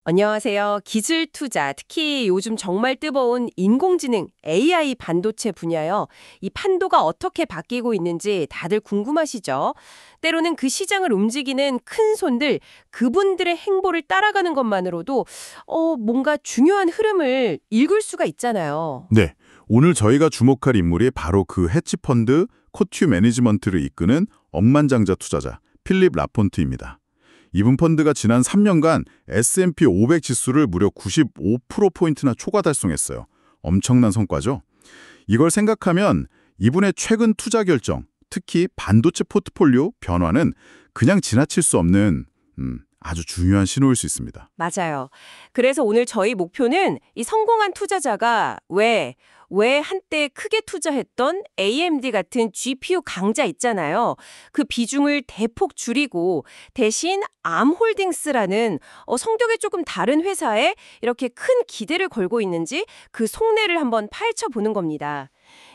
안녕하세요. 기술 투자, 특히 요즘 정말 뜨거운 인공지능 AI 반도체 분야요. 이 판도가 어떻게 바뀌고 있는지 다들 궁금하시죠? 때로는 그 시장을 움직이는 큰 손들, 그분들의 행보를 따라가는 것만으로도 뭔가 중요한 흐름을 읽을 수가 있잖아요. 네, 오늘 저희가 주목할 인물이 바로 그 헤지펀드 코튜 매니지먼트를 이끄는 억만장자 투자자 필립 라폰트입니다. 이분 펀드가 지난 3년간 S&P 500 지수를 무려 95%포인트나 초과 달성했어요. 엄청난 성과죠. 이걸 생각하면 이분의 최근 투자 결정, 특히 반도체 포트폴리오 변화는 그냥 지나칠 수 없는 아주 중요한 신호일 수 있습니다. 맞아요. 그래서 오늘 저희 목표는 이 성공한 투자자가 왜 한때 크게 투자했던 AMD 같은 GPU 강자 있잖아요. 그 비중을 대폭 줄이고 대신 암홀딩스라는 성격이 조금 다른 회사에 이렇게 큰 기대를 걸고 있는지 그 속내를 한번 파헤쳐보는 겁니다.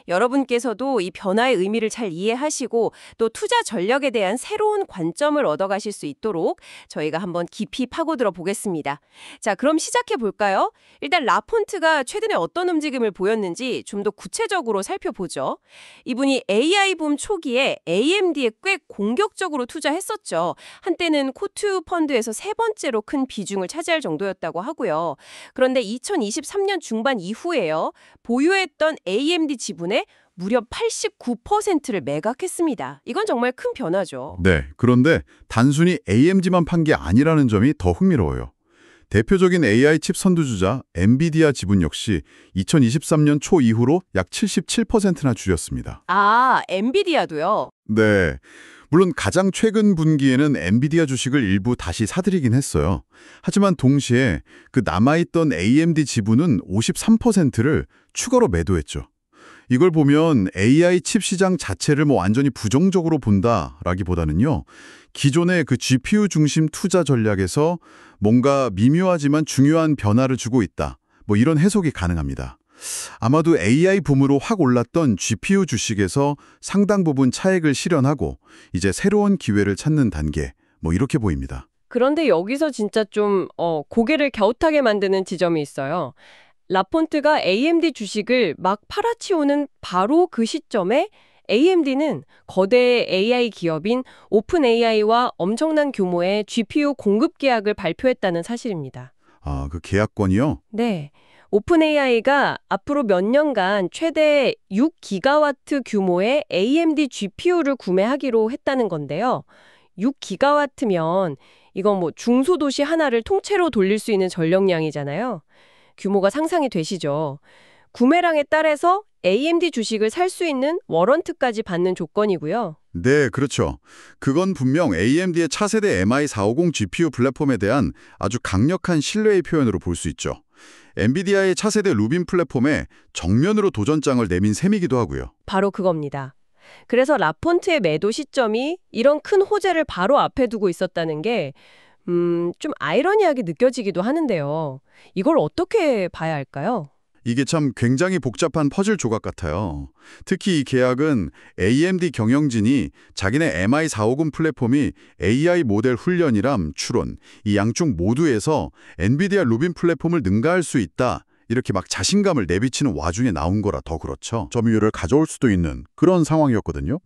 여러분께서도 이 변화의 의미를 잘 이해하시고 또 투자 전략에 대한 새로운 관점을 얻어가실 수 있도록 저희가 한번 깊이 파고들어 보겠습니다. 자, 그럼 시작해 볼까요? 일단 라폰트가 최근에 어떤 움직임을 보였는지 좀 더 구체적으로 살펴보죠. 이분이 AI 붐 초기에 AMD에 꽤 공격적으로 투자했었죠. 한때는 코투 펀드에서 세 번째로 큰 비중을 차지할 정도였다고 하고요. 그런데 2023년 중반 이후에요. 보유했던 AMD 지분의 무려 89%를 매각했습니다. 이건 정말 큰 변화죠. 네, 그런데 단순히 AMD만 판 게 아니라는 점이 더 흥미로워요. 대표적인 AI 칩 선두주자 엔비디아 지분 역시 2023년 초 이후로 약 77%나 줄였습니다. 아, 엔비디아도요? 네, 물론 가장 최근 분기에는 엔비디아 주식을 일부 다시 사들이긴 했어요. 하지만 동시에 그 남아있던 AMD 지분은 53%를 추가로 매도했죠. 이걸 보면 AI 칩 시장 자체를 완전히 부정적으로 본다라기보다는요. 기존의 그 GPU 중심 투자 전략에서 뭔가 미묘하지만 중요한 변화를 주고 있다. 이런 해석이 가능합니다. 아마도 AI 붐으로 확 올랐던 GPU 주식에서 상당 부분 차익을 실현하고 이제 새로운 기회를 찾는 단계, 이렇게 보입니다. 그런데 여기서 진짜 좀 고개를 갸웃하게 만드는 지점이 있어요. 라폰트가 AMD 주식을 막 팔아치우는 바로 그 시점에 AMD는 거대 AI 기업인 오픈 AI와 엄청난 규모의 GPU 공급 계약을 발표했다는 사실입니다. 아, 그 계약권이요? 네. 오픈 AI가 앞으로 몇 년간 최대 6기가와트 규모의 AMD GPU를 구매하기로 했다는 건데요. 6기가와트면 이건 중소도시 하나를 통째로 돌릴 수 있는 전력량이잖아요. 규모가 상상이 되시죠? 구매량에 따라서 AMD 주식을 살 수 있는 워런트까지 받는 조건이고요. 네, 그렇죠. 그건 분명 AMD의 차세대 MI450 GPU 플랫폼에 대한 아주 강력한 신뢰의 표현으로 볼 수 있죠. 엔비디아의 차세대 루빈 플랫폼에 정면으로 도전장을 내민 셈이기도 하고요. 바로 그겁니다. 그래서 라폰트의 매도 시점이 이런 큰 호재를 바로 앞에 두고 있었다는 게 좀 아이러니하게 느껴지기도 하는데요. 이걸 어떻게 봐야 할까요? 이게 참 굉장히 복잡한 퍼즐 조각 같아요. 특히 이 계약은 AMD 경영진이 자기네 MI450 플랫폼이 AI 모델 훈련이랑 추론, 이 양쪽 모두에서 엔비디아 루빈 플랫폼을 능가할 수 있다. 이렇게 막 자신감을 내비치는 와중에 나온 거라 더 그렇죠. 점유율을 가져올 수도 있는 그런 상황이었거든요.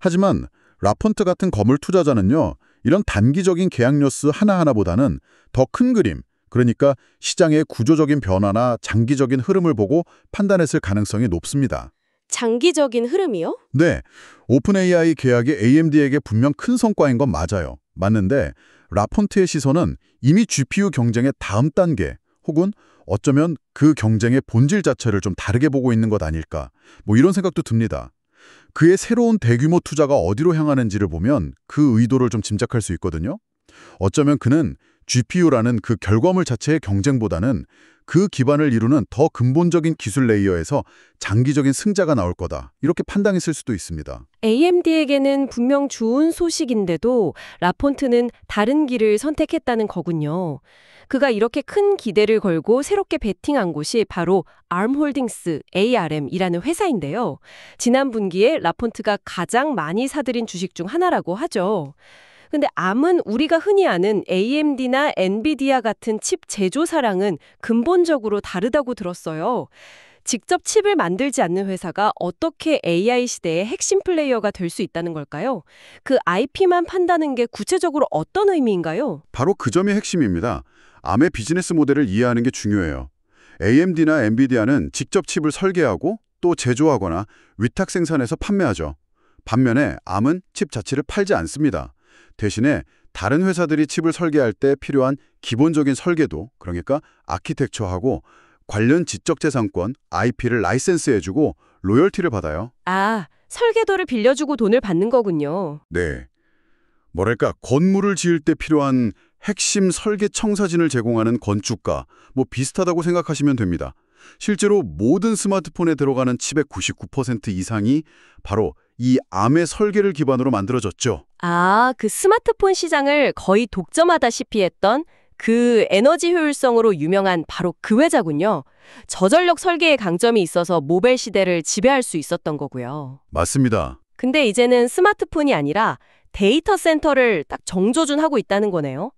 하지만 라폰트 같은 거물 투자자는요. 이런 단기적인 계약 뉴스 하나하나보다는 더 큰 그림, 그러니까 시장의 구조적인 변화나 장기적인 흐름을 보고 판단했을 가능성이 높습니다. 장기적인 흐름이요? 네, 오픈 AI 계약이 AMD에게 분명 큰 성과인 건 맞아요. 맞는데 라폰트의 시선은 이미 GPU 경쟁의 다음 단계 혹은 어쩌면 그 경쟁의 본질 자체를 좀 다르게 보고 있는 것 아닐까 이런 생각도 듭니다. 그의 새로운 대규모 투자가 어디로 향하는지를 보면 그 의도를 좀 짐작할 수 있거든요. 어쩌면 그는 GPU라는 그 결과물 자체의 경쟁보다는 그 기반을 이루는 더 근본적인 기술 레이어에서 장기적인 승자가 나올 거다. 이렇게 판단했을 수도 있습니다. AMD에게는 분명 좋은 소식인데도 라폰트는 다른 길을 선택했다는 거군요. 그가 이렇게 큰 기대를 걸고 새롭게 베팅한 곳이 바로 ARM홀딩스, ARM이라는 회사인데요. 지난 분기에 라폰트가 가장 많이 사들인 주식 중 하나라고 하죠. 근데 Arm은 우리가 흔히 아는 AMD나 엔비디아 같은 칩 제조사랑은 근본적으로 다르다고 들었어요. 직접 칩을 만들지 않는 회사가 어떻게 AI 시대의 핵심 플레이어가 될 수 있다는 걸까요? 그 IP만 판다는 게 구체적으로 어떤 의미인가요? 바로 그 점이 핵심입니다. 암의 비즈니스 모델을 이해하는 게 중요해요. AMD나 엔비디아는 직접 칩을 설계하고 또 제조하거나 위탁 생산해서 판매하죠. 반면에 암은 칩 자체를 팔지 않습니다. 대신에 다른 회사들이 칩을 설계할 때 필요한 기본적인 설계도, 그러니까 아키텍처하고 관련 지적재산권, IP를 라이센스해주고 로열티를 받아요. 아, 설계도를 빌려주고 돈을 받는 거군요. 네. 뭐랄까, 건물을 지을 때 필요한 핵심 설계 청사진을 제공하는 건축가, 뭐 비슷하다고 생각하시면 됩니다. 실제로 모든 스마트폰에 들어가는 칩의 99% 이상이 바로 이 암의 설계를 기반으로 만들어졌죠. 아, 그 스마트폰 시장을 거의 독점하다시피 했던 그 에너지 효율성으로 유명한 바로 그 회사군요. 저전력 설계의 강점이 있어서 모바일 시대를 지배할 수 있었던 거고요. 맞습니다. 근데 이제는 스마트폰이 아니라 데이터 센터를 딱 정조준하고 있다는 거네요.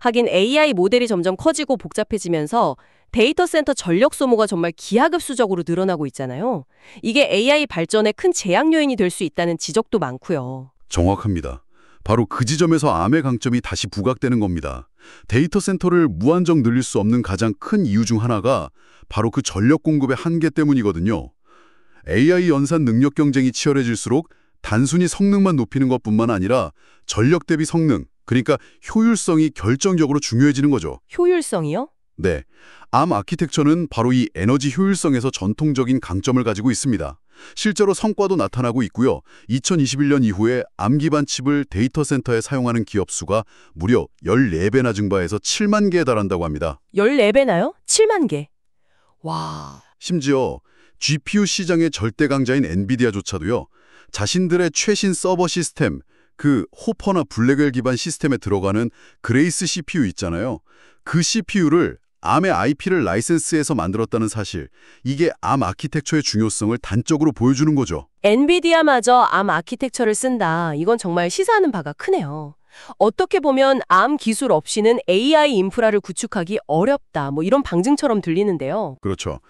하긴 AI 모델이 점점 커지고 복잡해지면서 데이터 센터 전력 소모가 정말 기하급수적으로 늘어나고 있잖아요. 이게 AI 발전의 큰 제약 요인이 될 수 있다는 지적도 많고요. 정확합니다. 바로 그 지점에서 암의 강점이 다시 부각되는 겁니다. 데이터 센터를 무한정 늘릴 수 없는 가장 큰 이유 중 하나가 바로 그 전력 공급의 한계 때문이거든요. AI 연산 능력 경쟁이 치열해질수록 단순히 성능만 높이는 것뿐만 아니라 전력 대비 성능, 그러니까 효율성이 결정적으로 중요해지는 거죠. 효율성이요? 네, 암 아키텍처는 바로 이 에너지 효율성에서 전통적인 강점을 가지고 있습니다. 실제로 성과도 나타나고 있고요. 2021년 이후에 암 기반 칩을 데이터 센터에 사용하는 기업 수가 무려 14배나 증가해서 7만 개에 달한다고 합니다. 14배나요? 7만 개. 와. 심지어 GPU 시장의 절대 강자인 엔비디아조차도요. 자신들의 최신 서버 시스템, 그 호퍼나 블랙웰 기반 시스템에 들어가는 그레이스 CPU 있잖아요. 그 CPU를 암의 IP를 라이센스해서 만들었다는 사실, 이게 암 아키텍처의 중요성을 단적으로 보여주는 거죠. 엔비디아마저 암 아키텍처를 쓴다. 이건 정말 시사하는 바가 크네요. 어떻게 보면 암 기술 없이는 AI 인프라를 구축하기 어렵다. 뭐 이런 방증처럼 들리는데요. 그렇죠.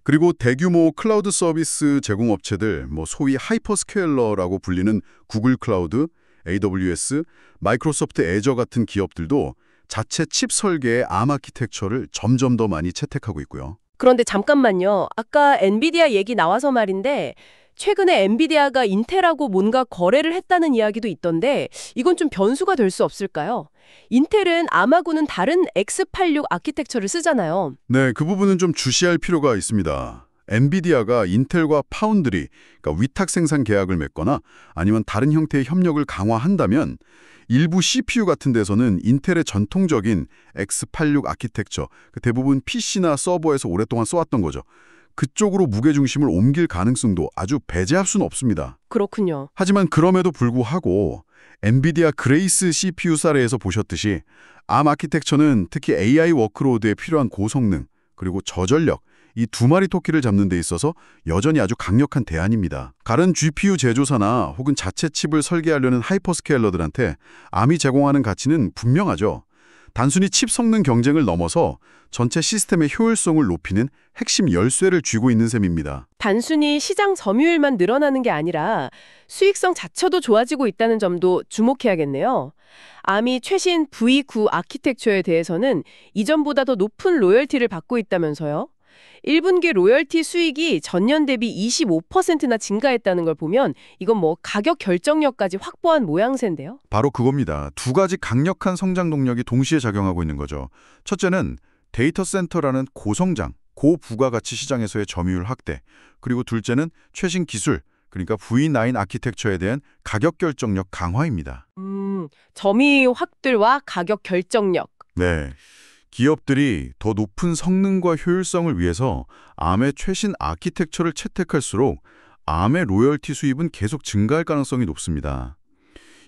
그리고 대규모 클라우드 서비스 제공업체들, 소위 하이퍼스케일러라고 불리는 구글 클라우드, AWS, 마이크로소프트 애저 같은 기업들도 자체 칩 설계의 암 아키텍처를 점점 더 많이 채택하고 있고요. 그런데 잠깐만요. 아까 엔비디아 얘기 나와서 말인데 최근에 엔비디아가 인텔하고 뭔가 거래를 했다는 이야기도 있던데 이건 좀 변수가 될 수 없을까요? 인텔은 암하고는 다른 X86 아키텍처를 쓰잖아요. 네, 그 부분은 좀 주시할 필요가 있습니다. 엔비디아가 인텔과 파운드리, 그러니까 위탁 생산 계약을 맺거나 아니면 다른 형태의 협력을 강화한다면 일부 CPU 같은 데서는 인텔의 전통적인 X86 아키텍처, 대부분 PC나 서버에서 오랫동안 써왔던 거죠. 그쪽으로 무게중심을 옮길 가능성도 아주 배제할 수는 없습니다. 그렇군요. 하지만 그럼에도 불구하고 엔비디아 그레이스 CPU 사례에서 보셨듯이 암 아키텍처는 특히 AI 워크로드에 필요한 고성능 그리고 저전력 이 두 마리 토끼를 잡는 데 있어서 여전히 아주 강력한 대안입니다. 다른 GPU 제조사나 혹은 자체 칩을 설계하려는 하이퍼스케일러들한테 암이 제공하는 가치는 분명하죠. 단순히 칩 성능 경쟁을 넘어서 전체 시스템의 효율성을 높이는 핵심 열쇠를 쥐고 있는 셈입니다. 단순히 시장 점유율만 늘어나는 게 아니라 수익성 자체도 좋아지고 있다는 점도 주목해야겠네요. 암이 최신 V9 아키텍처에 대해서는 이전보다 더 높은 로열티를 받고 있다면서요? 1분기 로열티 수익이 전년 대비 25%나 증가했다는 걸 보면 이건 가격 결정력까지 확보한 모양새인데요. 바로 그겁니다. 두 가지 강력한 성장 동력이 동시에 작용하고 있는 거죠. 첫째는 데이터 센터라는 고성장, 고부가가치 시장에서의 점유율 확대, 그리고 둘째는 최신 기술, 그러니까 V9 아키텍처에 대한 가격 결정력 강화입니다. 점유율 확대와 가격 결정력. 네. 기업들이 더 높은 성능과 효율성을 위해서 암의 최신 아키텍처를 채택할수록 암의 로열티 수입은 계속 증가할 가능성이 높습니다.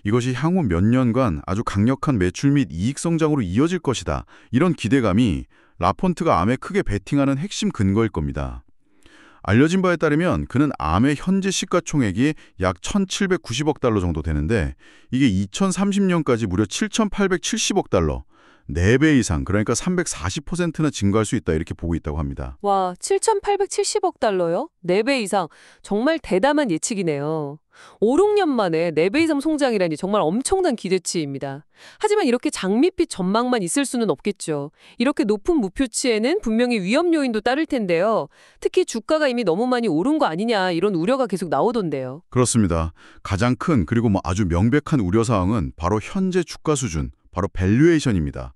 이것이 향후 몇 년간 아주 강력한 매출 및 이익 성장으로 이어질 것이다. 이런 기대감이 라폰트가 암에 크게 베팅하는 핵심 근거일 겁니다. 알려진 바에 따르면 그는 암의 현재 시가총액이 약 1,790억 달러 정도 되는데 이게 2030년까지 무려 7,870억 달러, 4배 이상, 그러니까 340%나 증가할 수 있다 이렇게 보고 있다고 합니다. 와, 7,870억 달러요? 4배 이상. 정말 대담한 예측이네요. 5, 6년 만에 4배 이상 성장이라니 정말 엄청난 기대치입니다. 하지만 이렇게 장밋빛 전망만 있을 수는 없겠죠. 이렇게 높은 목표치에는 분명히 위험 요인도 따를 텐데요. 특히 주가가 이미 너무 많이 오른 거 아니냐 이런 우려가 계속 나오던데요. 그렇습니다. 가장 큰 그리고 아주 명백한 우려사항은 바로 현재 주가 수준, 바로 밸류에이션입니다.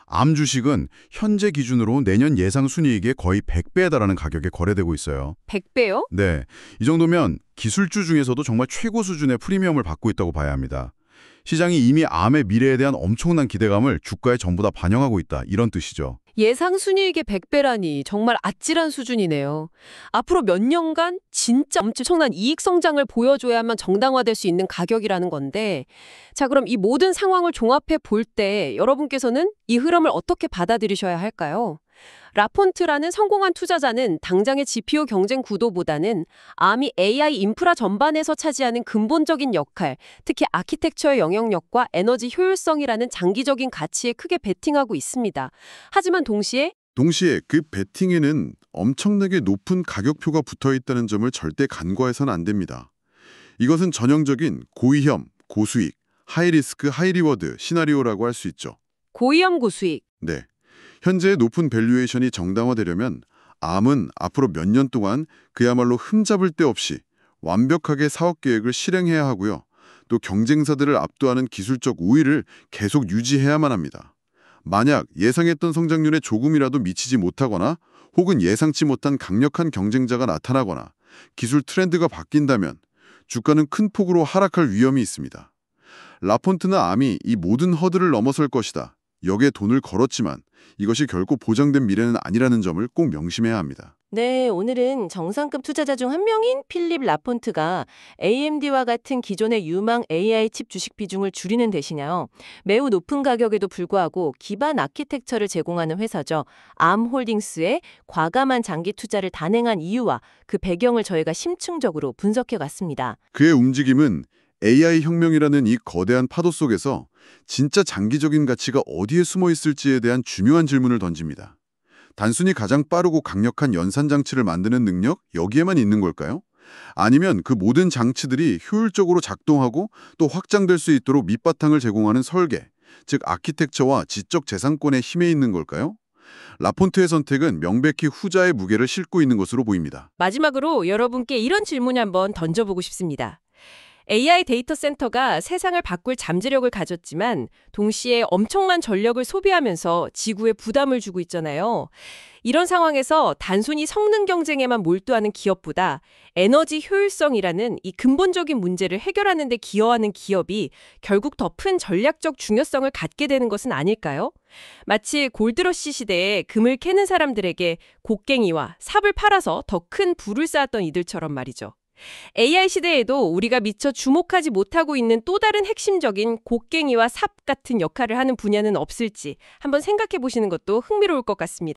암 주식은 현재 기준으로 내년 예상 순이익의 거의 100배에 달하는 가격에 거래되고 있어요. 100배요? 네, 이 정도면 기술주 중에서도 정말 최고 수준의 프리미엄을 받고 있다고 봐야 합니다. 시장이 이미 암의 미래에 대한 엄청난 기대감을 주가에 전부 다 반영하고 있다, 이런 뜻이죠. 예상 순이익의 100배라니 정말 아찔한 수준이네요. 앞으로 몇 년간 진짜 엄청난 이익 성장을 보여줘야만 정당화될 수 있는 가격이라는 건데, 자, 그럼 이 모든 상황을 종합해 볼 때 여러분께서는 이 흐름을 어떻게 받아들이셔야 할까요? 라폰트라는 성공한 투자자는 당장의 GPU 경쟁 구도보다는 암이 AI 인프라 전반에서 차지하는 근본적인 역할, 특히 아키텍처의 영향력과 에너지 효율성이라는 장기적인 가치에 크게 베팅하고 있습니다. 하지만 동시에 그 베팅에는 엄청나게 높은 가격표가 붙어 있다는 점을 절대 간과해서는 안 됩니다. 이것은 전형적인 고위험, 고수익, 하이리스크, 하이리워드 시나리오라고 할 수 있죠. 고위험 고수익. 네. 현재의 높은 밸류에이션이 정당화되려면 암은 앞으로 몇 년 동안 그야말로 흠잡을 데 없이 완벽하게 사업 계획을 실행해야 하고요. 또 경쟁사들을 압도하는 기술적 우위를 계속 유지해야만 합니다. 만약 예상했던 성장률에 조금이라도 미치지 못하거나 혹은 예상치 못한 강력한 경쟁자가 나타나거나 기술 트렌드가 바뀐다면 주가는 큰 폭으로 하락할 위험이 있습니다. 라폰트나 암이 이 모든 허들을 넘어설 것이다. 여기에 돈을 걸었지만 이것이 결코 보장된 미래는 아니라는 점을 꼭 명심해야 합니다. 네, 오늘은 정상급 투자자 중 한 명인 필립 라폰트가 AMD와 같은 기존의 유망 AI 칩 주식 비중을 줄이는 대신에요. 매우 높은 가격에도 불구하고 기반 아키텍처를 제공하는 회사죠. 암홀딩스의 과감한 장기 투자를 단행한 이유와 그 배경을 저희가 심층적으로 분석해 갔습니다. 그의 움직임은 AI 혁명이라는 이 거대한 파도 속에서 진짜 장기적인 가치가 어디에 숨어 있을지에 대한 중요한 질문을 던집니다. 단순히 가장 빠르고 강력한 연산 장치를 만드는 능력, 여기에만 있는 걸까요? 아니면 그 모든 장치들이 효율적으로 작동하고 또 확장될 수 있도록 밑바탕을 제공하는 설계, 즉 아키텍처와 지적 재산권의 힘에 있는 걸까요? 라폰트의 선택은 명백히 후자의 무게를 싣고 있는 것으로 보입니다. 마지막으로 여러분께 이런 질문 한번 던져보고 싶습니다. AI 데이터 센터가 세상을 바꿀 잠재력을 가졌지만 동시에 엄청난 전력을 소비하면서 지구에 부담을 주고 있잖아요. 이런 상황에서 단순히 성능 경쟁에만 몰두하는 기업보다 에너지 효율성이라는 이 근본적인 문제를 해결하는 데 기여하는 기업이 결국 더 큰 전략적 중요성을 갖게 되는 것은 아닐까요? 마치 골드러시 시대에 금을 캐는 사람들에게 곡괭이와 삽을 팔아서 더 큰 부를 쌓았던 이들처럼 말이죠. AI 시대에도 우리가 미처 주목하지 못하고 있는 또 다른 핵심적인 곡괭이와 삽 같은 역할을 하는 분야는 없을지 한번 생각해 보시는 것도 흥미로울 것 같습니다.